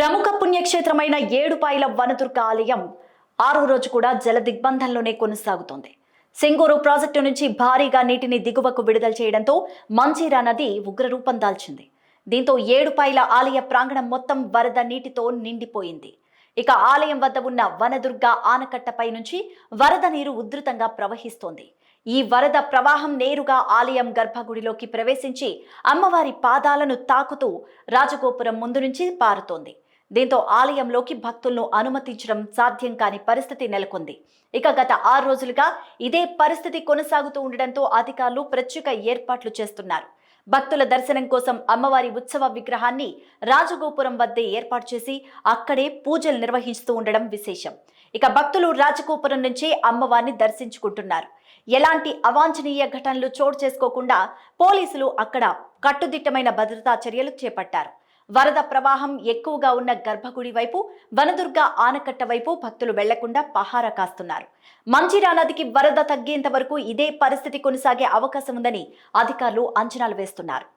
ప్రముఖ పుణ్యక్షేత్రమైన ఏడుపాయల వనదుర్గ ఆలయం 6వ రోజు కూడా జల దిగ్బంధంలోనే కొనసాగుతోంది. సింగూరు ప్రాజెక్టు నుంచి భారీగా నీటిని దిగువకు విడుదల చేయడంతో మంజీరా నది ఉగ్రరూపం దాల్చింది. దీంతో ఏడుపాయల ఆలయ ప్రాంగణం మొత్తం వరద నీటితో నిండిపోయింది. ఇక ఆలయం వద్ద ఉన్న వనదుర్గ ఆనకట్టపై నుంచి వరద నీరు ఉధృతంగా ప్రవహిస్తోంది. ఈ వరద ప్రవాహం నేరుగా ఆలయం గర్భగుడిలోకి ప్రవేశించి అమ్మవారి పాదాలను తాకుతూ రాజగోపురం ముందు నుంచి పారుతోంది. దీంతో ఆలయంలోకి భక్తులను అనుమతించడం సాధ్యం కాని పరిస్థితి నెలకొంది. ఇక గత 6 రోజులుగా ఇదే పరిస్థితి కొనసాగుతూ ఉండడంతో అధికారులు ప్రత్యేక ఏర్పాట్లు చేస్తున్నారు. భక్తుల దర్శనం కోసం అమ్మవారి ఉత్సవ విగ్రహాన్ని రాజగోపురం వద్దే ఏర్పాటు చేసి అక్కడే పూజలు నిర్వహిస్తూ ఉండడం విశేషం. ఇక భక్తులు రాజగోపురం నుంచి అమ్మవారిని దర్శించుకుంటున్నారు. ఎలాంటి అవాంఛనీయ ఘటనలు చోటు చేసుకోకుండా పోలీసులు అక్కడ కట్టుదిట్టమైన భద్రతా చర్యలు చేపట్టారు. వరద ప్రవాహం ఎక్కువగా ఉన్న గర్భగుడి వైపు, వనదుర్గ ఆనకట్ట వైపు భక్తులు వెళ్లకుండా పహారా కాస్తున్నారు. మంజీరా నదికి వరద తగ్గేంత వరకు ఇదే పరిస్థితి కొనసాగే అవకాశం ఉందని అధికారులు అంచనాలు వేస్తున్నారు.